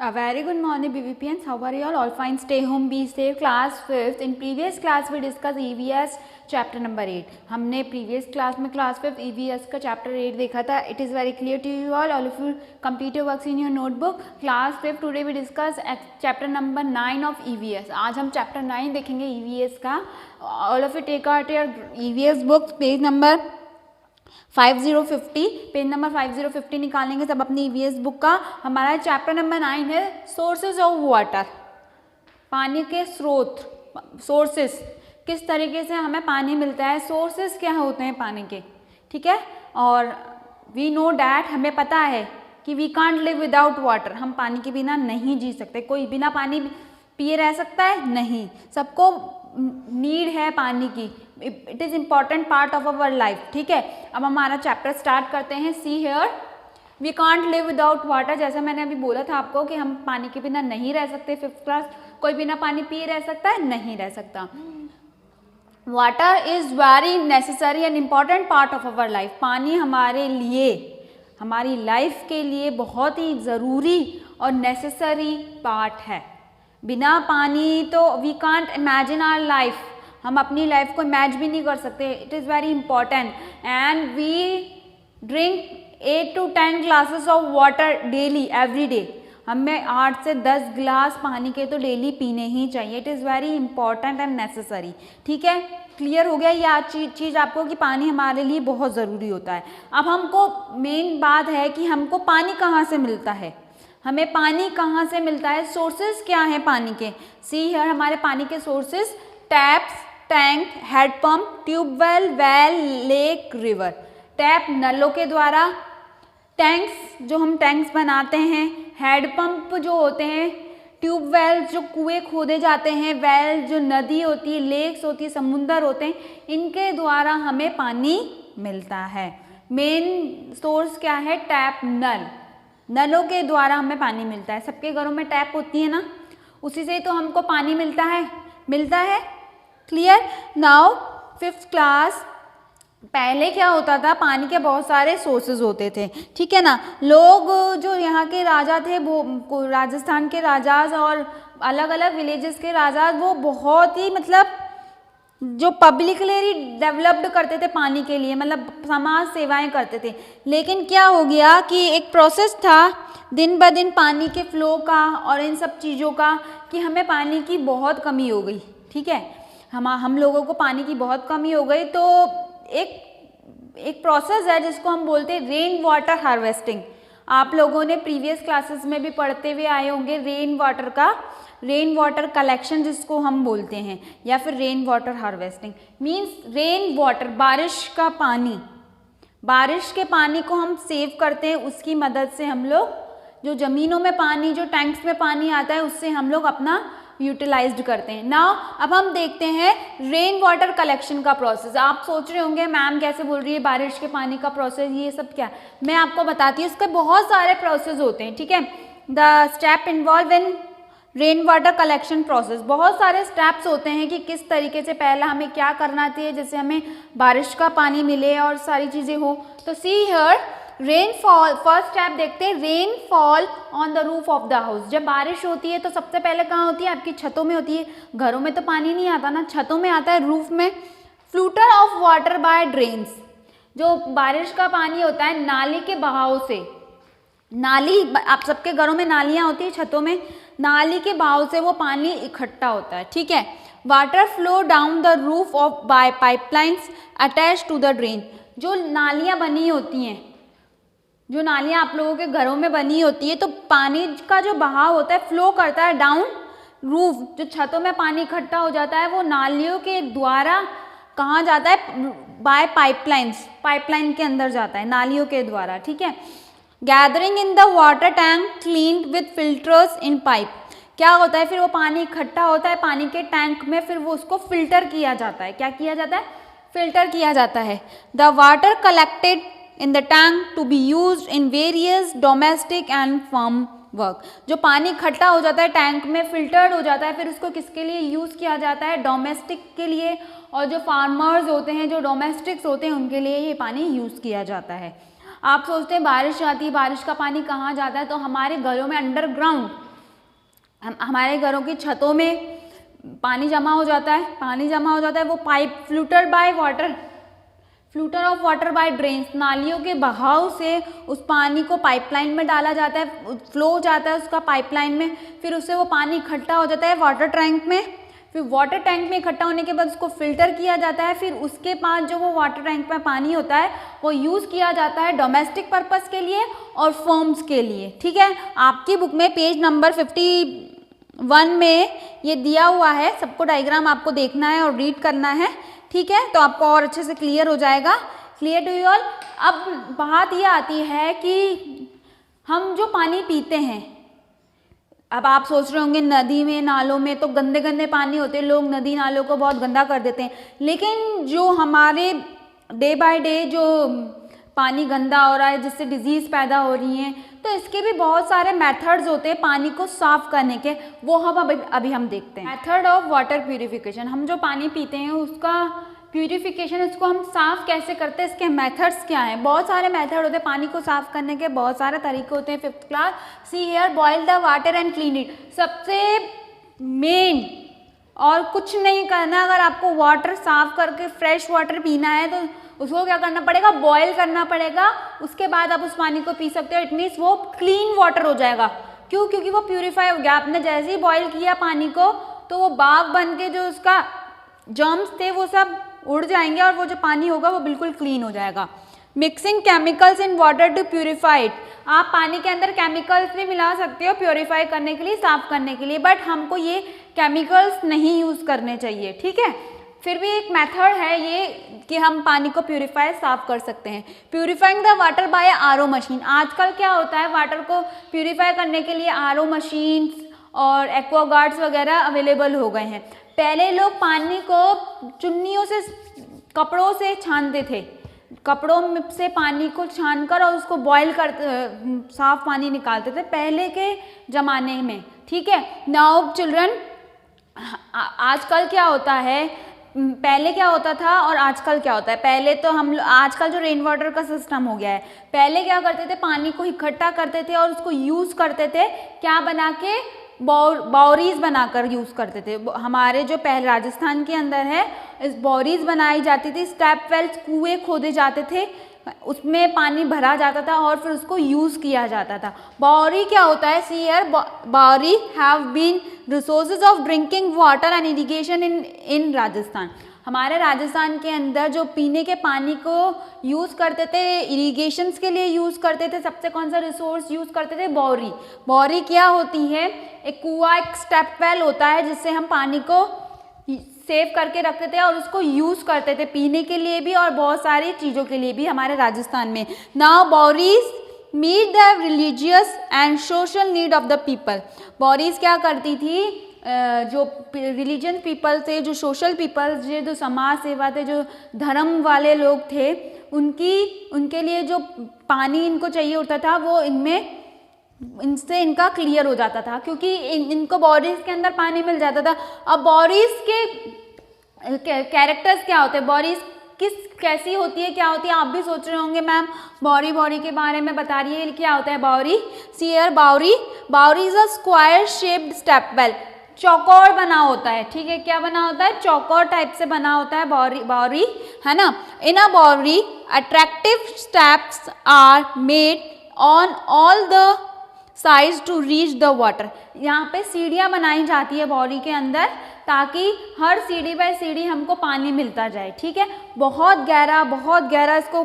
A very good morning BBPNs. How are you all fine? Stay home, be safe. Class 5th. In previous class we discussed EVS chapter number 8. हमने previous class में class 5 EVS का chapter 8 देखा था. It is very clear to you all of you complete your works in your notebook. Class 5 today we discuss chapter number 9 of EVS. आज हम chapter 9 देखेंगे EVS का. All of you take out your EVS books, page number 5050, page number 5050 निकालेंगे सब अपनी EVS book का. हमारा chapter number 9 है सोर्सेज ऑफ वाटर, पानी के स्रोत. सोर्सेज, किस तरीके से हमें पानी मिलता है, सोर्सेज क्या होते हैं पानी के, ठीक है. और वी नो डैट, हमें पता है कि we can't live without water, हम पानी के बिना नहीं जी सकते. कोई बिना पानी पिए रह सकता है? नहीं. सबको नीड है पानी की. It is important part of our life, ठीक है. अब हमारा चैप्टर स्टार्ट करते हैं. See here, we can't live without water. जैसा मैंने अभी बोला था आपको कि हम पानी के बिना नहीं रह सकते. 5th क्लास, कोई बिना पानी पिए रह सकता है? नहीं रह सकता. Water is very necessary and important part of our life. पानी हमारे लिए, हमारी लाइफ के लिए बहुत ही ज़रूरी और नेसेसरी पार्ट है. बिना पानी तो we can't imagine our life, हम अपनी लाइफ को इमेज भी नहीं कर सकते. It is very important and we drink 8 to 10 glasses of water daily every day. हमें 8 से 10 ग्लास पानी के तो डेली पीने ही चाहिए. It is very important and necessary, ठीक है. क्लियर हो गया ये आज चीज़ आपको कि पानी हमारे लिए बहुत ज़रूरी होता है. अब हमको मेन बात है कि हमको पानी कहाँ से मिलता है, हमें पानी कहाँ से मिलता है, सोर्सेज क्या हैं पानी के. सी हियर, हमारे पानी के sources taps, tank, handpump, tubewell, well, lake, river. Tap नलों के द्वारा, टैंक्स जो हम टैंक्स बनाते हैं, हैंडपम्प जो होते हैं, ट्यूबवेल जो कुएं खोदे जाते हैं, वेल जो नदी होती है, लेक्स होती है, समुंदर होते हैं, इनके द्वारा हमें पानी मिलता है. मेन सोर्स क्या है, टैप, नल. नलों के द्वारा हमें पानी मिलता है. सबके घरों में टैप होती है ना, उसी से तो हमको पानी मिलता है. क्लियर. नाउ 5th क्लास, पहले क्या होता था, पानी के बहुत सारे सोर्सेज होते थे, ठीक है ना. लोग जो यहाँ के राजा थे, वो राजस्थान के राजाज और अलग अलग विलेजेस के राजाज, वो बहुत ही मतलब जो पब्लिकली डेवलप्ड करते थे पानी के लिए, मतलब समाज सेवाएं करते थे. लेकिन क्या हो गया कि एक प्रोसेस था दिन ब दिन पानी के फ्लो का और इन सब चीज़ों का, कि हमें पानी की बहुत कमी हो गई, ठीक है. हम लोगों को पानी की बहुत कमी हो गई. तो एक प्रोसेस है जिसको हम बोलते हैं रेन वाटर हार्वेस्टिंग. आप लोगों ने प्रीवियस क्लासेस में भी पढ़ते हुए आए होंगे रेन वाटर कलेक्शन जिसको हम बोलते हैं, या फिर rain water harvesting. Means rain water, बारिश का पानी, बारिश के पानी को हम सेव करते हैं. उसकी मदद से हम लोग जो ज़मीनों में पानी, जो टैंक्स में पानी आता है, उससे हम लोग अपना यूटिलाइज्ड करते हैं. नाउ अब हम देखते हैं रेन वाटर कलेक्शन का प्रोसेस. आप सोच रहे होंगे मैम कैसे बोल रही है बारिश के पानी का प्रोसेस, ये सब क्या. मैं आपको बताती हूँ, इसके बहुत सारे प्रोसेस होते हैं, ठीक है. The step involve in rain water collection process, बहुत सारे स्टेप्स होते हैं कि किस तरीके से पहला हमें क्या करना चाहिए जिससे हमें बारिश का पानी मिले और सारी चीज़ें हो. तो see here, rainfall, first step देखते हैं, rainfall on the roof of the house. जब बारिश होती है तो सबसे पहले कहाँ होती है, आपकी छतों में होती है. घरों में तो पानी नहीं आता ना, छतों में आता है, रूफ में. Flutter of water bye drains, जो बारिश का पानी होता है नाली के बहाव से. नाली, आप सबके घरों में नालियाँ होती है, छतों में नाली के बहाव से वो पानी इकट्ठा होता है, ठीक है. Water flow down the roof of by pipelines attach to the drain. जो नालियाँ बनी होती हैं, जो नालियाँ आप लोगों के घरों में बनी होती है, तो पानी का जो बहाव होता है फ्लो करता है डाउन रूफ, जो छतों में पानी इकट्ठा हो जाता है वो नालियों के द्वारा कहाँ जाता है, बाय पाइपलाइंस, पाइपलाइन के अंदर जाता है नालियों के द्वारा, ठीक है. Gathering in the water tank cleaned with filters in pipe. क्या होता है, फिर वो पानी इकट्ठा होता है पानी के टैंक में, फिर वो उसको फिल्टर किया जाता है. क्या किया जाता है, फिल्टर किया जाता है. The water collected in the tank to be used in various domestic and farm work. जो पानी इकट्ठा हो जाता है टैंक में, फिल्टर्ड हो जाता है, फिर उसको किसके लिए यूज़ किया जाता है, डोमेस्टिक के लिए, और जो फार्मर्स होते हैं, जो डोमेस्टिक्स होते हैं, उनके लिए ये पानी यूज़ किया जाता है. आप सोचते हैं बारिश आती है, बारिश का पानी कहाँ जाता है, तो हमारे घरों में अंडरग्राउंड हमारे घरों की छतों में पानी जमा हो जाता है, पानी जमा हो जाता है, वो pipe flutter of water bye drains, नालियों के बहाव से उस पानी को पाइपलाइन में डाला जाता है, फ्लो जाता है उसका पाइपलाइन में, फिर उससे वो पानी इकट्ठा हो जाता है वाटर टैंक में, फिर वाटर टैंक में इकट्ठा होने के बाद उसको फिल्टर किया जाता है, फिर उसके बाद जो वो वाटर टैंक में पानी होता है वो यूज़ किया जाता है डोमेस्टिक पर्पस के लिए और फर्म्स के लिए। ठीक है, आपकी बुक में पेज नंबर 51 में ये दिया हुआ है, सबको डायग्राम आपको देखना है और रीड करना है। ठीक है, तो आपको और अच्छे से क्लियर हो जाएगा। Clear to you all. अब बात ये आती है कि हम जो पानी पीते हैं, अब आप सोच रहे होंगे नदी में नालों में तो गंदे गंदे पानी होते हैं, लोग नदी नालों को बहुत गंदा कर देते हैं, लेकिन जो हमारे डे बाय डे जो पानी गंदा हो रहा है जिससे डिजीज़ पैदा हो रही हैं, तो इसके भी बहुत सारे मेथड्स होते हैं पानी को साफ़ करने के, वो हम अभी हम देखते हैं। मेथड ऑफ वाटर प्यूरिफिकेशन, हम जो पानी पीते हैं उसका प्यूरिफिकेशन, उसको हम साफ़ कैसे करते हैं, इसके मेथड्स क्या हैं। बहुत सारे मेथड होते हैं पानी को साफ़ करने के, बहुत सारे तरीके होते हैं। 5th class, see here, boil the water and clean it. सबसे मेन और कुछ नहीं करना, अगर आपको वाटर साफ़ करके फ्रेश वाटर पीना है तो उसको क्या करना पड़ेगा, बॉयल करना पड़ेगा, उसके बाद आप उस पानी को पी सकते हो। इट मीन्स वो क्लीन वाटर हो जाएगा। क्यों? क्योंकि वो प्यूरीफाई हो गया। आपने जैसे ही बॉयल किया पानी को तो वो भाप बन के जो उसका जर्म्स थे वो सब उड़ जाएंगे और वो जो पानी होगा वो बिल्कुल क्लीन हो जाएगा। Mixing chemicals in water to purify it, आप पानी के अंदर केमिकल्स भी मिला सकते हो प्योरीफाई करने के लिए, साफ़ करने के लिए, बट हमको ये केमिकल्स नहीं यूज़ करने चाहिए। ठीक है, फिर भी एक मेथड है ये कि हम पानी को प्यूरिफाई साफ़ कर सकते हैं। Purifying the water bye RO machine, आजकल क्या होता है वाटर को प्यूरिफाई करने के लिए आरओ मशीन्स और एक्वागार्ड्स वगैरह अवेलेबल हो गए हैं। पहले लोग पानी को चुन्नियों से, कपड़ों से छानते थे, कपड़ों से पानी को छानकर और उसको बॉयल कर साफ पानी निकालते थे पहले के ज़माने में। ठीक है, नाउ चिल्ड्रन, आजकल क्या होता है, पहले क्या होता था और आजकल क्या होता है। पहले तो हम आजकल जो रेन वाटर का सिस्टम हो गया है, पहले क्या करते थे, पानी को इकट्ठा करते थे और उसको यूज़ करते थे, क्या बना के, बावरीज बनाकर यूज़ करते थे। हमारे जो पहले राजस्थान के अंदर है, इस बावरीज बनाई जाती थी, स्टेप वेल्स, कुएँ खोदे जाते थे, उसमें पानी भरा जाता था और फिर उसको यूज़ किया जाता था। बावरी क्या होता है, see here, baori have been resources of drinking water and irrigation in Rajasthan. हमारे राजस्थान के अंदर जो पीने के पानी को यूज़ करते थे, इरिगेशंस के लिए यूज़ करते थे, सबसे कौन सा रिसोर्स यूज़ करते थे, बावरी। बावरी क्या होती है, एक कुआं, एक स्टेप वेल होता है जिससे हम पानी को सेव करके रखते थे और उसको यूज़ करते थे पीने के लिए भी और बहुत सारी चीज़ों के लिए भी हमारे राजस्थान में। Now baoris meet the religious and social need of the people. Baoris क्या करती थी, जो रिलीजियन पीपल थे, जो सोशल पीपल्स, जो समाज सेवा थे, जो धर्म वाले लोग थे, उनके लिए जो पानी इनको चाहिए होता था वो इनसे इनका क्लियर हो जाता था, क्योंकि इनको बावरीज के अंदर पानी मिल जाता था। अब बावरीज के कैरेक्टर्स क्या होते हैं, बावरीज कैसी होती है, क्या होती है, आप भी सोच रहे होंगे मैम बावरी के बारे में बता रही है, क्या होता है baori. See here, baori is a square shaped step well, चौकोर बना होता है। ठीक है, क्या बना होता है, चौकोर टाइप से बना होता है बावरी, है ना। In a baori attractive steps are made on all the sides to reach the water. यहाँ पे सीढ़ियाँ बनाई जाती है बावरी के अंदर ताकि हर सीढ़ी बाय सीढ़ी हमको पानी मिलता जाए। ठीक है, बहुत गहरा इसको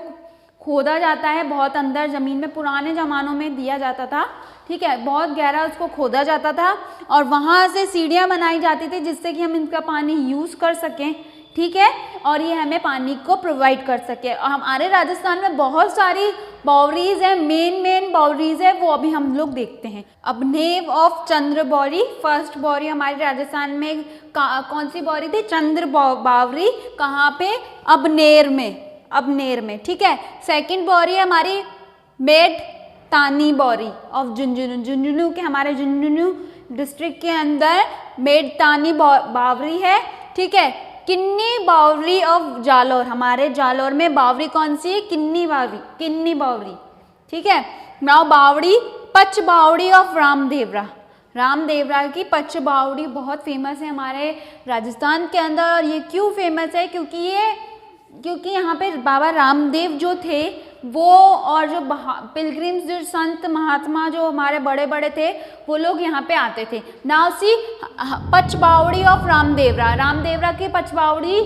खोदा जाता है, बहुत अंदर ज़मीन में, पुराने ज़मानों में दिया जाता था। ठीक है, बहुत गहरा उसको खोदा जाता था और वहाँ से सीढ़ियाँ बनाई जाती थी जिससे कि हम इनका पानी यूज़ कर सकें। ठीक है, और ये हमें पानी को प्रोवाइड कर सके। और हमारे राजस्थान में बहुत सारी बावरीज हैं, मेन बावरीज है, वो अभी हम लोग देखते हैं। अब name of Chandra Baori, first baori हमारे राजस्थान में कौन सी बावरी थी, चंद्र बावरी। कहाँ पे, अबनेर में। ठीक है, सेकंड बावरी हमारी मेड तानी बावरी ऑफ झुंझुनू के, हमारे झुंझुनू डिस्ट्रिक्ट के अंदर मेड तानी बावरी है। ठीक है, किन्नी बावरी ऑफ जालोर, हमारे जालोर में बावरी कौन सी है, किन्नी बावरी। ठीक है, नाउ बावड़ी, पच बावड़ी ऑफ रामदेवरा, रामदेवरा की पचबावड़ी बहुत फेमस है हमारे राजस्थान के अंदर। और ये क्यों फेमस है? क्योंकि यहाँ पे बाबा रामदेव जो थे वो, और जो पिलग्रिम्स, जो संत महात्मा जो हमारे बड़े बड़े थे, वो लोग यहाँ पे आते थे। Now see Pachbawri of Ramdevra, Ramdevra की पचबावड़ी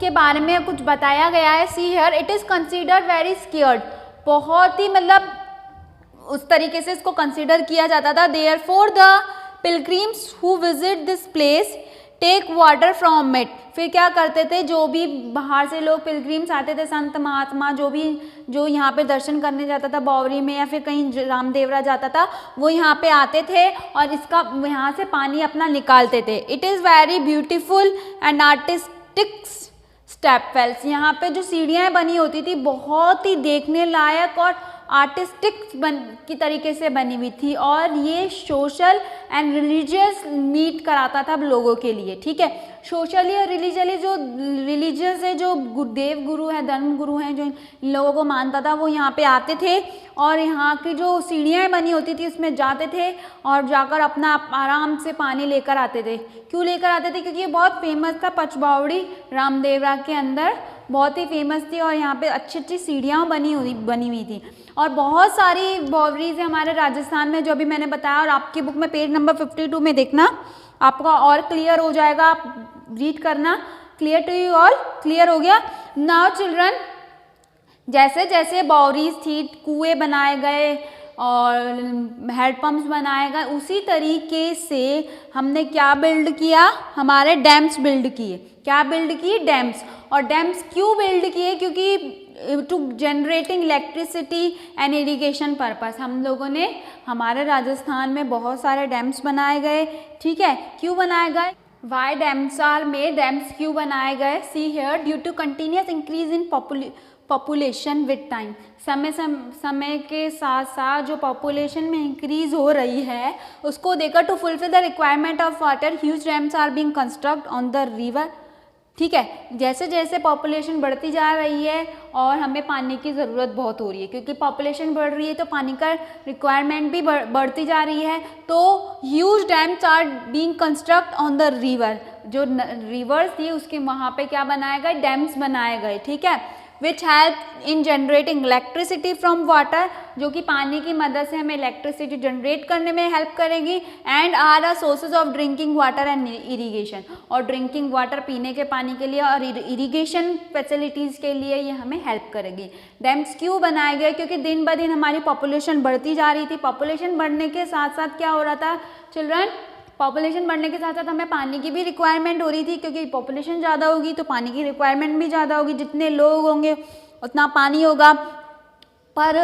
के बारे में कुछ बताया गया है। See here, it is considered very scared, बहुत ही मतलब उस तरीके से इसको कंसिडर किया जाता था। Therefore the pilgrims who visit this place take water from it, फिर क्या करते थे, जो भी बाहर से लोग पिलग्रिम्स आते थे, संत महात्मा जो यहाँ पे दर्शन करने जाता था बावरी में या फिर कहीं रामदेवरा जाता था, वो यहाँ पे आते थे और इसका यहाँ से पानी अपना निकालते थे। It is very beautiful and artistic step wells, यहाँ पे जो सीढ़ियाँ बनी होती थी बहुत ही देखने लायक और आर्टिस्टिक की तरीके से बनी हुई थी, और ये सोशल एंड रिलीजियस मीट कराता था लोगों के लिए। ठीक है, सोशली और रिलीजियस है, जो देव गुरु है, धर्म गुरु हैं, जो लोगों को मानता था, वो यहाँ पे आते थे और यहाँ की जो सीढ़ियाँ बनी होती थी उसमें जाते थे और जाकर अपना आराम से पानी लेकर आते थे। क्यों लेकर आते थे? क्योंकि ये बहुत फेमस था, पचबावड़ी रामदेवरा के अंदर बहुत ही फेमस थी और यहाँ पे अच्छी अच्छी सीढ़ियाँ बनी हुई थी। और बहुत सारी बावरीज है हमारे राजस्थान में, जो अभी मैंने बताया, और आपकी बुक में पेज नंबर 52 में देखना, आपका और क्लियर हो जाएगा। आप रीड करना, clear to you all? Clear हो गया? नाउ चिल्ड्रन, जैसे जैसे बावरीज थी, कुएं बनाए गए और हैंडपम्प्स बनाए गए, उसी तरीके से हमने क्या बिल्ड किया? हमारे डैम्स बिल्ड किए। क्या बिल्ड किए? डैम्स। और डैम्स क्यों बिल्ड किए? क्योंकि to generating electricity and irrigation purpose, हम लोगों ने हमारे राजस्थान में बहुत सारे डैम्स बनाए गए। ठीक है, क्यों बनाए गए? Why dams are made, dams क्यों बनाए गए? See here, due to continuous increase in population with time, समय के साथ साथ जो पॉपुलेशन में इंक्रीज हो रही है उसको देखकर, to fulfil the requirement of water huge dams are being construct on the river. ठीक है, जैसे जैसे पॉपुलेशन बढ़ती जा रही है और हमें पानी की ज़रूरत बहुत हो रही है, क्योंकि पॉपुलेशन बढ़ रही है तो पानी का रिक्वायरमेंट भी बढ़ती जा रही है, तो huge dams are being construct on the river, जो रिवर्स थी उसके वहाँ पे क्या बनाए गए? डैम्स बनाए गए। ठीक है, which help in generating electricity from water, जो कि पानी की मदद से हमें इलेक्ट्रिसिटी जनरेट करने में हेल्प करेगी, and are a sources of drinking water and irrigation, और ड्रिंकिंग वाटर पीने के पानी के लिए और इरीगेशन फैसिलिटीज़ के लिए ये हमें हेल्प करेगी। डैम्स क्यों बनाए गए? क्योंकि दिन ब दिन हमारी पॉपुलेशन बढ़ती जा रही थी। पॉपुलेशन बढ़ने के साथ साथ क्या हो रहा था चिल्ड्रन? पॉपुलेशन बढ़ने के साथ साथ हमें पानी की भी रिक्वायरमेंट हो रही थी, क्योंकि पॉपुलेशन ज़्यादा होगी तो पानी की रिक्वायरमेंट भी ज़्यादा होगी। जितने लोग होंगे उतना पानी होगा, पर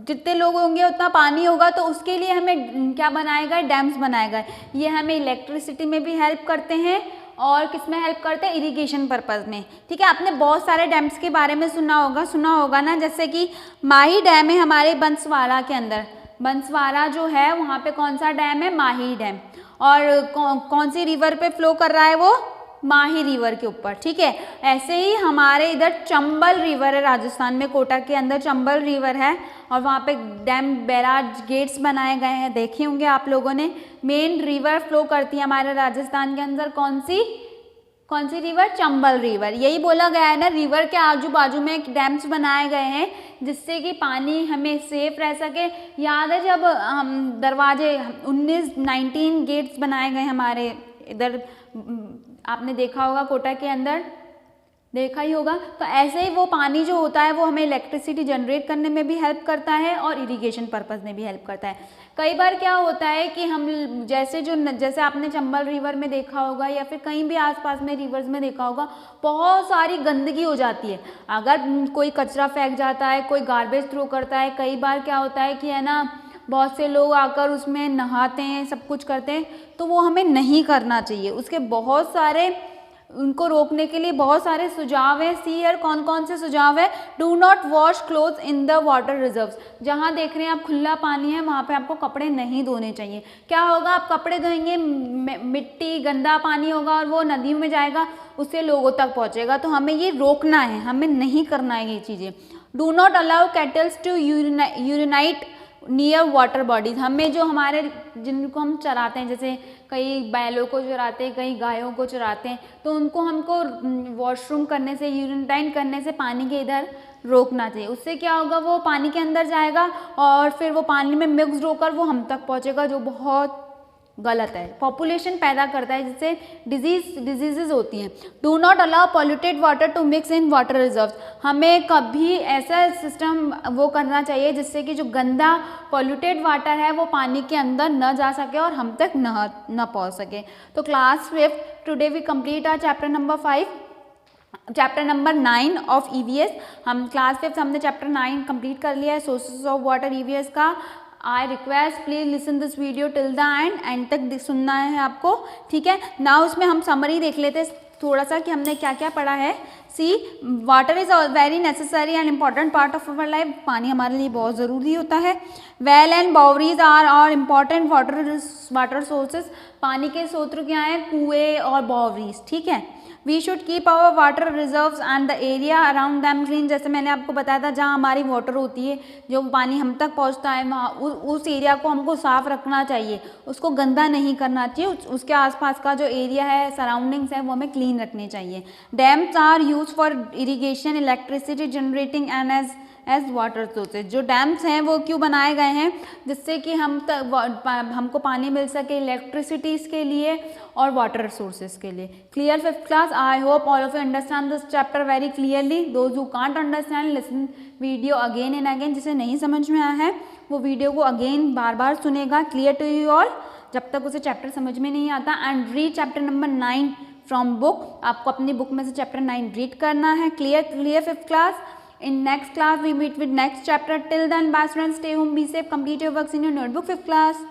जितने लोग होंगे उतना पानी होगा, तो उसके लिए हमें क्या बनाए गए? डैम्स बनाए गए। ये हमें इलेक्ट्रिसिटी में भी हेल्प करते हैं और किस में हेल्प करते हैं? इरिगेशन पर्पज़ में। ठीक है, आपने बहुत सारे डैम्स के बारे में सुना होगा ना, जैसे कि माही डैम है हमारे बंसवाड़ा के अंदर। बंसवाड़ा जो है वहाँ पे कौन सा डैम है? माही डैम। और कौन सी रिवर पे फ्लो कर रहा है वो? माही रिवर के ऊपर। ठीक है, ऐसे ही हमारे इधर चंबल रिवर है राजस्थान में, कोटा के अंदर चंबल रिवर है और वहाँ पे डैम बैराज गेट्स बनाए गए हैं, देखे होंगे आप लोगों ने। मेन रिवर फ्लो करती है हमारे राजस्थान के अंदर, कौन सी रिवर? चंबल रिवर। यही बोला गया है ना, रिवर के आजू बाजू में डैम्स बनाए गए हैं जिससे कि पानी हमें सेफ रह सके। याद है जब हम दरवाजे 19 गेट्स बनाए गए हमारे इधर, आपने देखा होगा कोटा के अंदर, देखा ही होगा। तो ऐसे ही वो पानी जो होता है वो हमें इलेक्ट्रिसिटी जनरेट करने में भी हेल्प करता है और इरिगेशन पर्पस में भी हेल्प करता है। कई बार क्या होता है कि हम जैसे आपने चंबल रिवर में देखा होगा या फिर कहीं भी आसपास में रिवर्स में देखा होगा, बहुत सारी गंदगी हो जाती है। अगर कोई कचरा फेंक जाता है, कोई गार्बेज थ्रो करता है, कई बार क्या होता है कि है ना, बहुत से लोग आकर उसमें नहाते हैं, सब कुछ करते हैं, तो वो हमें नहीं करना चाहिए। उसके बहुत सारे, उनको रोकने के लिए बहुत सारे सुझाव हैं। सी हियर, कौन कौन से सुझाव है? Do not wash clothes in the water reserves. जहाँ देख रहे हैं आप खुला पानी है वहाँ पे आपको कपड़े नहीं धोने चाहिए। क्या होगा? आप कपड़े धोएंगे, मिट्टी गंदा पानी होगा और वो नदियों में जाएगा, उससे लोगों तक पहुँचेगा। तो हमें ये रोकना है, हमें नहीं करना है ये चीज़ें। Do not allow cattles to urinate near water bodies, हमें जो हमारे जिनको हम चराते हैं, जैसे कई बैलों को चराते हैं, कई गायों को चराते हैं, तो उनको हमको वॉशरूम करने से, यूरिन करने से पानी के इधर रोकना चाहिए। उससे क्या होगा, वो पानी के अंदर जाएगा और फिर वो पानी में मिक्स होकर वो हम तक पहुंचेगा, जो बहुत गलत है। पॉपुलेशन पैदा करता है जिससे डिजीजेज होती हैं। Do not allow polluted water to mix in water reserves, हमें कभी ऐसा सिस्टम वो करना चाहिए जिससे कि जो गंदा पॉल्यूटेड वाटर है वो पानी के अंदर न जा सके और हम तक न पहुंच सके। तो class 5 today we complete our chapter number 9 of EVS. हम क्लास 5 हमने चैप्टर 9 कंप्लीट कर लिया है, सोर्सेज ऑफ वाटर ईवीएस का। I request please listen this video till the end तक सुनना है आपको, ठीक है। नाउ उसमें हम समरी देख लेते थोड़ा सा कि हमने क्या क्या पढ़ा है। See, water is very necessary and important part of our life, पानी हमारे लिए बहुत ज़रूरी होता है। Well and baoris are important water sources, पानी के स्रोत क्या हैं, कुएँ और बावरीज, ठीक है। We should keep our water reserves and the area around them clean, जैसे मैंने आपको बताया था जहाँ हमारी वाटर होती है, जो पानी हम तक पहुँचता है, वहाँ उस एरिया को हमको साफ रखना चाहिए, उसको गंदा नहीं करना चाहिए, उसके आसपास का जो एरिया है, सराउंडिंग्स है, वो हमें क्लीन रखने चाहिए। Dams are use for irrigation, electricity generating and as water sources, जो डैम्स हैं वो क्यों बनाए गए हैं, जिससे कि हमको पानी मिल सके इलेक्ट्रिसिटीज़ के लिए और वाटर सोर्सेज के लिए। Clear 5th class? I hope all of you understand this chapter very clearly. Those who can't understand listen video again and again, जिसे नहीं समझ में आया है वो वीडियो को अगेन बार बार सुनेगा। Clear to you all? जब तक उसे चैप्टर समझ में नहीं आता। And read chapter number 9 from book, आपको अपनी बुक में से चैप्टर 9 रीड करना है। Clear 5th class? In next class we meet with next chapter. Till then, bye students, stay home, be safe, complete your works in your notebook 5th class.